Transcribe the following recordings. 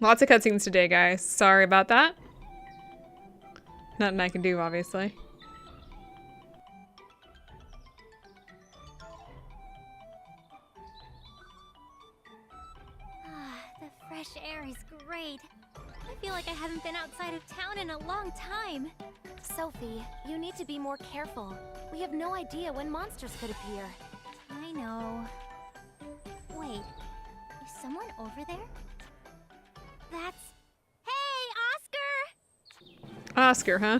Lots of cutscenes today, guys. Sorry about that. Nothing I can do, obviously. The fresh air is great. I feel like I haven't been outside of town in a long time. Sophie, you need to be more careful. We have no idea when monsters could appear. I know. Wait, is someone over there? That's... Hey, Oscar! Oscar, huh?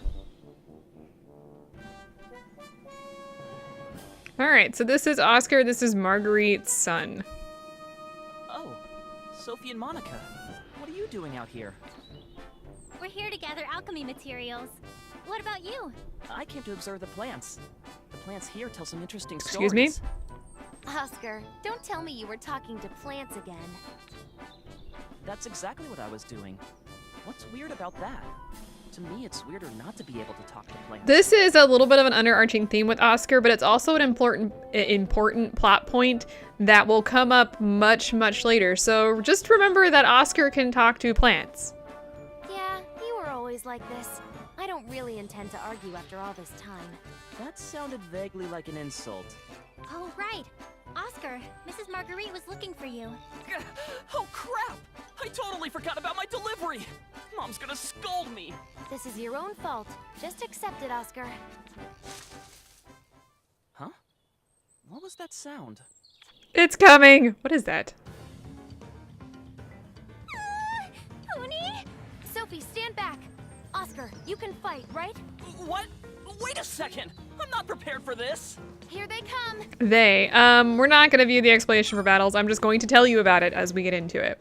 Alright, so this is Oscar, this is Marguerite's son. Oh, Sophie and Monica. What are you doing out here? We're here to gather alchemy materials. What about you? I came to observe the plants. The plants here tell some interesting Excuse stories. me? Oscar, don't tell me you were talking to plants again. That's exactly what I was doing. What's weird about that? To me, it's weirder not to be able to talk to plants. This is a little bit of an underarching theme with Oscar, but it's also an important plot point that will come up much later. So just remember that Oscar can talk to plants. Yeah, you were always like this. I don't really intend to argue after all this time. That sounded vaguely like an insult. Oh, right. Oscar, Mrs. Marguerite was looking for you. Oh crap! I totally forgot about my delivery! Mom's gonna scold me! This is your own fault. Just accept it, Oscar. Huh? What was that sound? It's coming! What is that? Puni? Sophie, stand back. Oscar, you can fight, right? What? Wait a second! I'm not prepared for this! Here they come. We're not gonna view the explanation for battles. I'm just going to tell you about it as we get into it.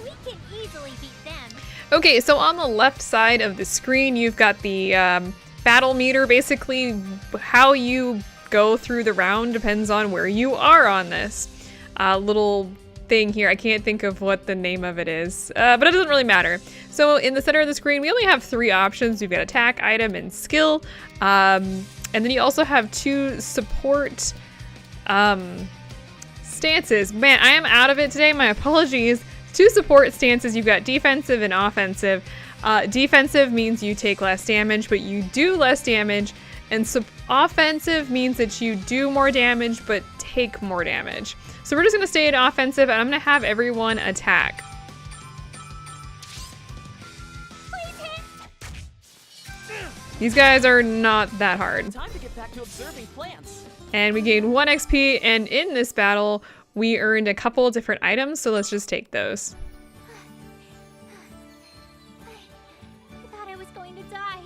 We can easily beat them. Okay, so on the left side of the screen, you've got the battle meter. Basically, how you go through the round depends on where you are on this little thing here. I can't think of what the name of it is, but it doesn't really matter. So in the center of the screen, we only have 3 options. You've got attack, item, and skill. And then you also have 2 support stances. Man, I am out of it today. My apologies. 2 support stances. You've got defensive and offensive. Defensive means you take less damage, but you do less damage. And offensive means that you do more damage, but take more damage. So we're just going to stay in offensive, and I'm going to have everyone attack. These guys are not that hard. Time to get back to observing plants. And we gained 1 XP, and in this battle, we earned a couple of different items, so let's just take those. I thought I was going to die.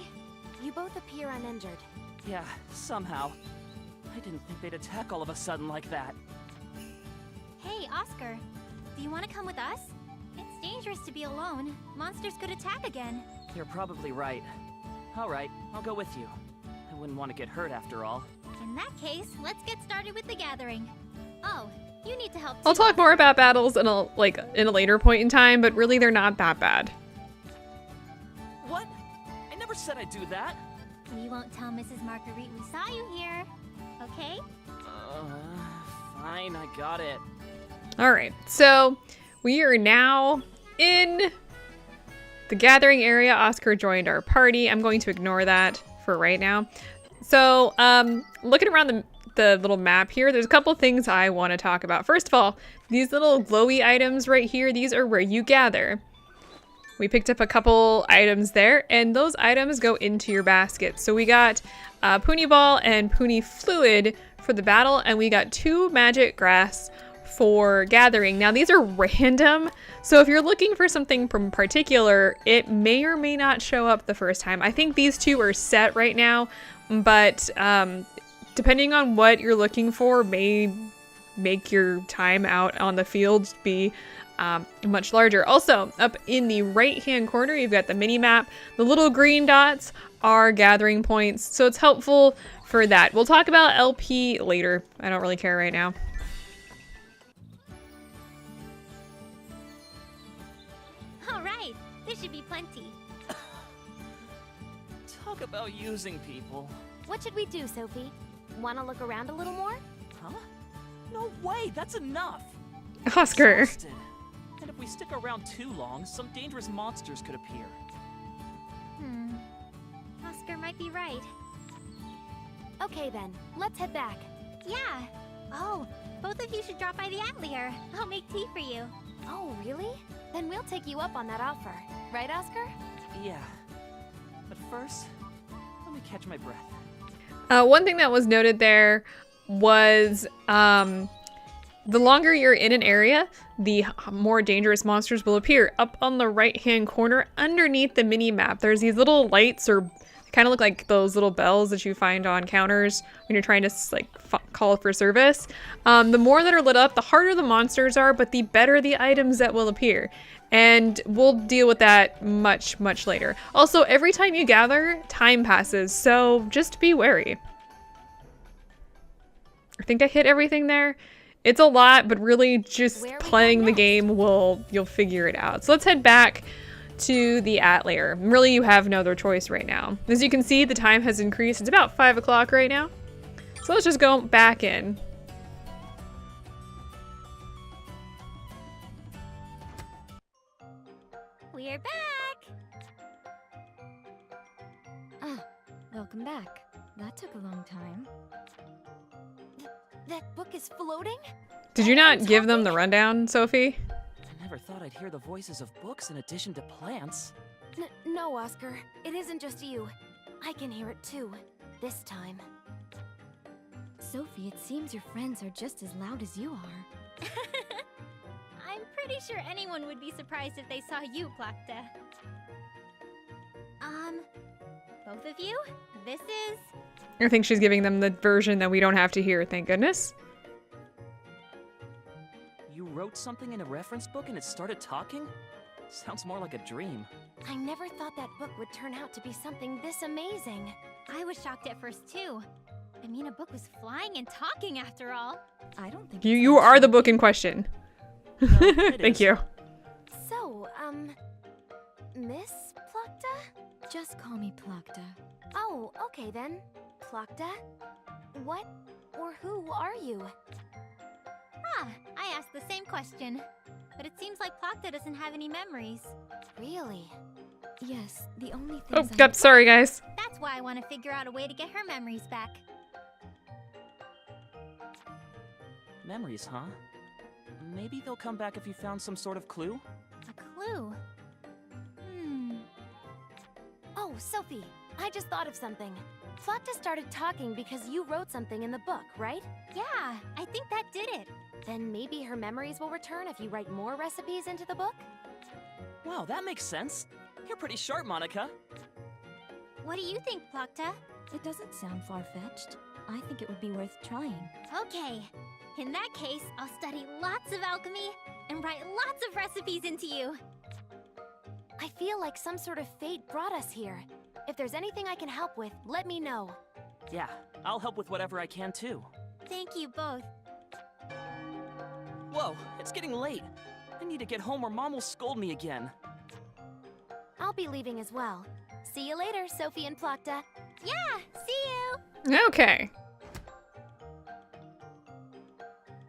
You both appear uninjured. Yeah, somehow. I didn't think they'd attack all of a sudden like that. Hey, Oscar. Do you want to come with us? It's dangerous to be alone. Monsters could attack again. You're probably right. Alright, I'll go with you. I wouldn't want to get hurt after all. In that case, let's get started with the gathering. Oh, you need to help too. I'll talk more about battles in a later point in time, but really they're not that bad. What? I never said I'd do that. We won't tell Mrs. Marguerite we saw you here, okay? Fine, I got it. All right, so we are now in the gathering area. Oscar joined our party. I'm going to ignore that for right now. So looking around the little map here, there's a couple things I want to talk about. First of all, these little glowy items right here, these are where you gather. We picked up a couple items there, and those items go into your basket. So we got Puni Ball and Puni Fluid for the battle, and we got 2 magic grass for gathering. Now these are random, so if you're looking for something from particular, it may or may not show up the first time. I think these 2 are set right now, but depending on what you're looking for may make your time out on the field be much larger. Also, up in the right-hand corner, you've got the mini-map. The little green dots are gathering points, so it's helpful for that. We'll talk about LP later. I don't really care right now. All right, this should be plenty. Talk about using people. What should we do, Sophie? Want to look around a little more? Huh? No way, that's enough. Oscar. Exhausted. And if we stick around too long, some dangerous monsters could appear. Oscar might be right. Okay then, let's head back. Yeah. Oh, both of you should drop by the Atelier. I'll make tea for you. Oh, really? Then we'll take you up on that offer. Right, Oscar? Yeah. But first, let me catch my breath. One thing that was noted there was the longer you're in an area, the more dangerous monsters will appear. Up on the right-hand corner, underneath the mini-map, there's these little lights, or kind of look like those little bells that you find on counters when you're trying to like call for service. The more that are lit up, the harder the monsters are, but the better the items that will appear. And we'll deal with that much, much later. Also, every time you gather, time passes, so just be wary. I think I hit everything there. It's a lot, but really just playing the game you'll figure it out. So let's head back to the Atelier. Really, you have no other choice right now. As you can see, the time has increased. It's about 5 o'clock right now. So let's just go back in. We're back! Welcome back. That took a long time. That book is floating? Did you not give them the rundown, Sophie? I never thought I'd hear the voices of books in addition to plants. No, Oscar. It isn't just you. I can hear it too. This time. Sophie, it seems your friends are just as loud as you are. I'm pretty sure anyone would be surprised if they saw you, Plachta. Both of you? This is... I think she's giving them the version that we don't have to hear, thank goodness. You wrote something in a reference book and it started talking? Sounds more like a dream. I never thought that book would turn out to be something this amazing. I was shocked at first, too. I mean, a book was flying and talking after all. I don't think You are the book in question. Thank you. So, Miss Plachta? Just call me Plachta. Oh, okay then. Plachta? What or who are you? I asked the same question. But it seems like Plachta doesn't have any memories. Really? Yes, the only Oh, things God, sorry guys. That's why I want to figure out a way to get her memories back. Memories, huh? Maybe they'll come back if you found some sort of clue? A clue? Oh, Sophie, I just thought of something. Plachta started talking because you wrote something in the book, right? Yeah, I think that did it. Then maybe her memories will return if you write more recipes into the book? Wow, that makes sense. You're pretty sharp, Monica. What do you think, Plachta? It doesn't sound far-fetched. I think it would be worth trying. Okay. In that case, I'll study lots of alchemy and write lots of recipes into you. I feel like some sort of fate brought us here. If there's anything I can help with, let me know. Yeah, I'll help with whatever I can too. Thank you both. Whoa, it's getting late. I need to get home or Mom will scold me again. I'll be leaving as well. See you later, Sophie and Plachta. Yeah, see you! Okay.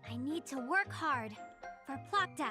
I need to work hard for Plachta.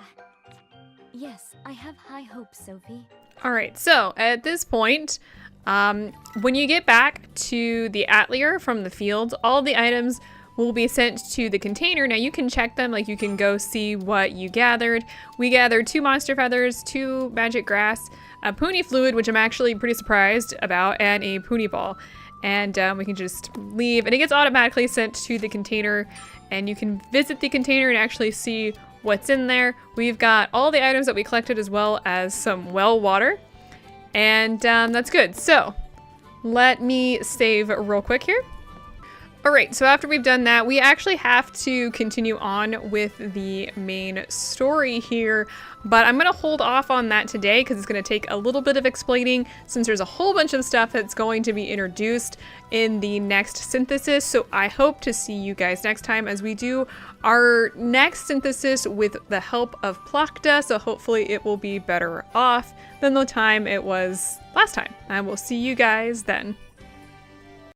Yes, I have high hopes, Sophie. All right, so at this point, when you get back to the Atelier from the field, all the items will be sent to the container. Now you can check them, like you can go see what you gathered. We gathered 2 monster feathers, 2 magic grass, a Puni fluid, which I'm actually pretty surprised about, and a Puni ball. And we can just leave, and it gets automatically sent to the container, and you can visit the container and actually see what's in there. We've got all the items that we collected as well as some well water, and that's good. So let me save real quick here. All right, so after we've done that, we actually have to continue on with the main story here, but I'm gonna hold off on that today because it's gonna take a little bit of explaining since there's a whole bunch of stuff that's going to be introduced in the next synthesis. So I hope to see you guys next time as we do our next synthesis with the help of Plachta. So hopefully it will be better off than the time it was last time. I will see you guys then.